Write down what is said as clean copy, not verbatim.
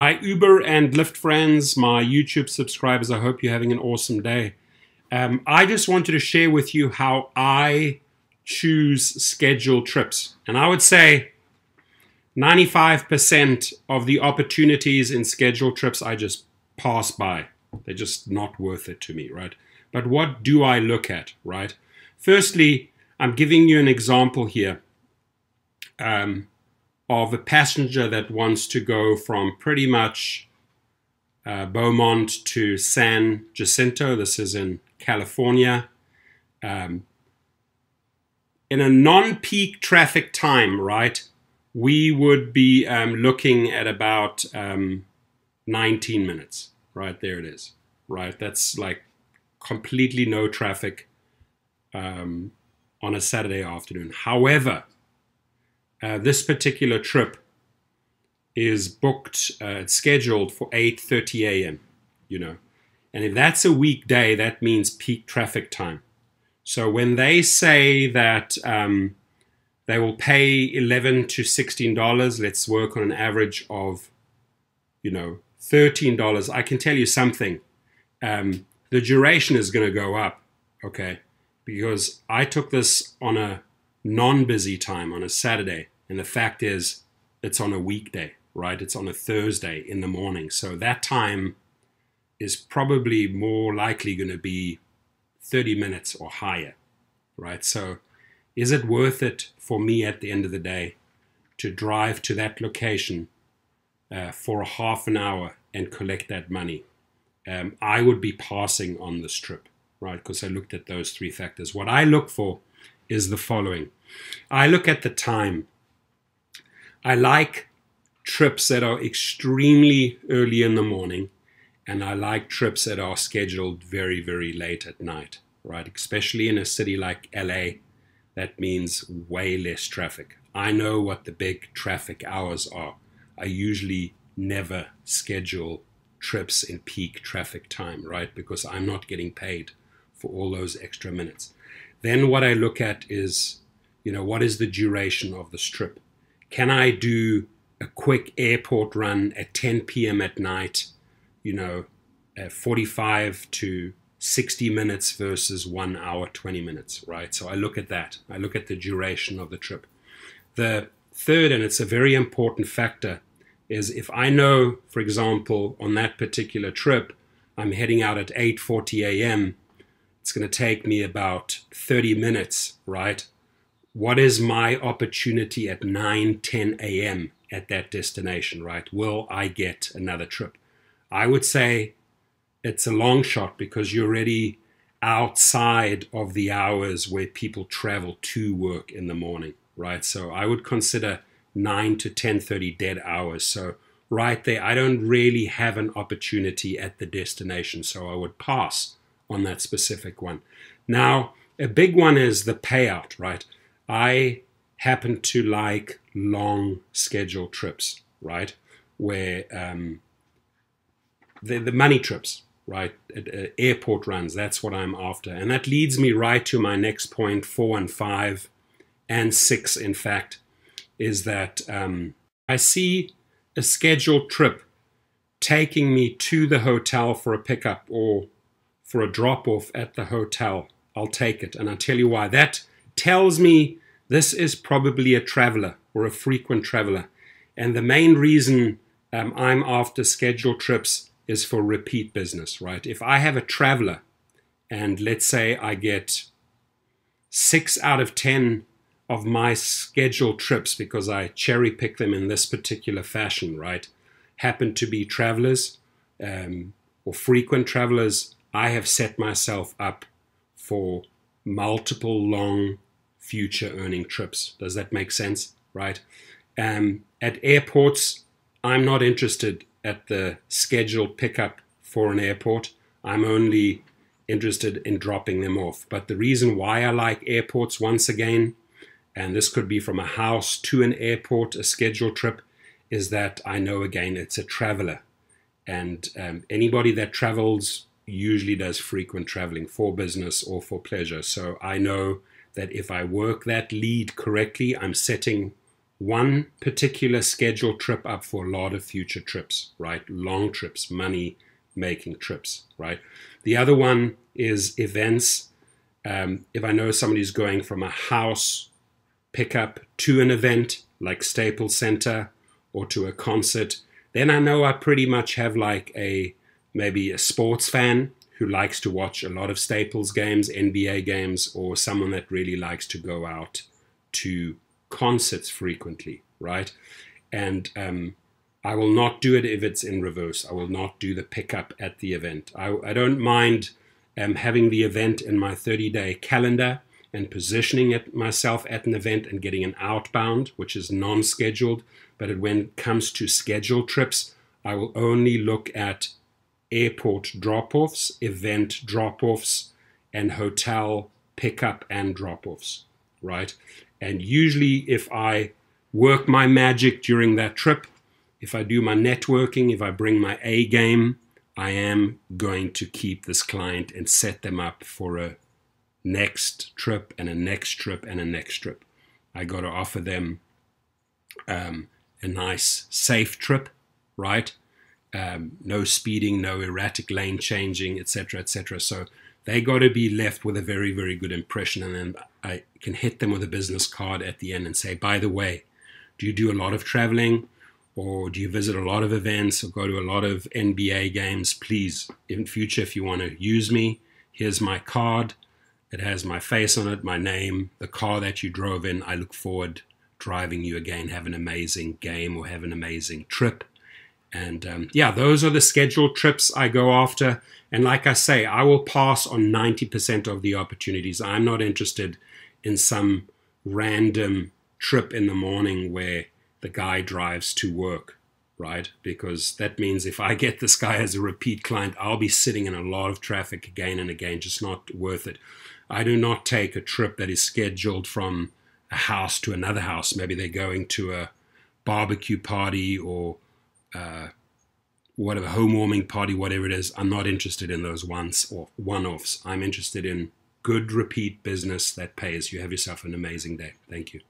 Hi, Uber and Lyft friends, my YouTube subscribers. I hope you're having an awesome day. I just wanted to share with you how I choose scheduled trips. And I would say 95% of the opportunities in scheduled trips I just pass by. They're just not worth it to me, right? But what do I look at, right? Firstly, I'm giving you an example here. Of a passenger that wants to go from pretty much Beaumont to San Jacinto. This is in California. In a non-peak traffic time, right, we would be looking at about 19 minutes. Right, there it is. Right, that's like completely no traffic on a Saturday afternoon. However, this particular trip is booked, it's scheduled for 8:30 a.m., And if that's a weekday, that means peak traffic time. So when they say that they will pay $11 to $16, let's work on an average of, $13, I can tell you something. The duration is going to go up, okay? Because I took this on a non-busy time, on a Saturday. And the fact is, it's on a weekday, right? It's on a Thursday in the morning. So that time is probably more likely going to be 30 minutes or higher, right? So is it worth it for me at the end of the day to drive to that location for a half an hour and collect that money? I would be passing on this trip, right? Because I looked at those three factors. What I look for is the following. I look at the time. I like trips that are extremely early in the morning, and I like trips that are scheduled very, very late at night, right? Especially in a city like LA, that means way less traffic. I know what the big traffic hours are. I usually never schedule trips in peak traffic time, right? Because I'm not getting paid for all those extra minutes. Then what I look at is, what is the duration of this trip? Can I do a quick airport run at 10 p.m. at night, 45 to 60 minutes versus 1 hour, 20 minutes, right? So I look at that. I look at the duration of the trip. The third, and it's a very important factor, is if I know, for example, on that particular trip, I'm heading out at 8:40 a.m., it's going to take me about 30 minutes, right? What is my opportunity at 9, 10 a.m. at that destination, right? Will I get another trip? I would say it's a long shot because you're already outside of the hours where people travel to work in the morning, right? So I would consider 9 to 10:30 dead hours. So right there, I don't really have an opportunity at the destination, so I would pass on that specific one. Now, a big one is the payout, right? I happen to like long scheduled trips, right? Where the money trips, right? Airport runs, that's what I'm after. And that leads me right to my next point, 4 and 5 and 6, in fact, is that I see a scheduled trip taking me to the hotel for a pickup or for a drop-off at the hotel. I'll take it, and I'll tell you why. That tells me this is probably a traveler or a frequent traveler. And the main reason I'm after scheduled trips is for repeat business, right? If I have a traveler and let's say I get 6 out of 10 of my scheduled trips because I cherry pick them in this particular fashion, right, happen to be travelers or frequent travelers, I have set myself up for multiple long future earning trips. Does that make sense? Right? At airports, I'm not interested at the scheduled pickup for an airport. I'm only interested in dropping them off. But the reason why I like airports, once again, and this could be from a house to an airport, a scheduled trip, is that I know, again, it's a traveler. And anybody that travels usually does frequent traveling for business or for pleasure. So I know that if I work that lead correctly, I'm setting one particular scheduled trip up for a lot of future trips, right? Long trips, money making trips, right? The other one is events. If I know somebody's going from a house pickup to an event like Staples Center or to a concert, then I know I pretty much have like maybe a sports fan who likes to watch a lot of Staples games, NBA games, or someone that really likes to go out to concerts frequently, right? And I will not do it if it's in reverse. I will not do the pickup at the event. I don't mind having the event in my 30-day calendar and positioning it myself at an event and getting an outbound, which is non-scheduled. But when it comes to scheduled trips, I will only look at airport drop-offs, event drop-offs, and hotel pickup and drop-offs, right? And usually if I work my magic during that trip, if I do my networking, if I bring my A game, I am going to keep this client and set them up for a next trip and a next trip and a next trip. I got to offer them a nice, safe trip, right? No speeding, no erratic lane changing, etc., etc. So they got to be left with a very, very good impression. And then I can hit them with a business card at the end and say, by the way, do you do a lot of traveling? Or do you visit a lot of events or go to a lot of NBA games? Please, in future, if you want to use me, here's my card. It has my face on it, my name, the car that you drove in. I look forward driving you again. Have an amazing game or have an amazing trip. And yeah, those are the scheduled trips I go after. And like I say, I will pass on 90% of the opportunities. I'm not interested in some random trip in the morning where the guy drives to work, right? Because that means if I get this guy as a repeat client, I'll be sitting in a lot of traffic again and again, just not worth it. I do not take a trip that is scheduled from a house to another house. Maybe they're going to a barbecue party or whatever, home warming party, whatever it is. I'm not interested in those once or one-offs. I'm interested in good repeat business that pays. You have yourself an amazing day. Thank you.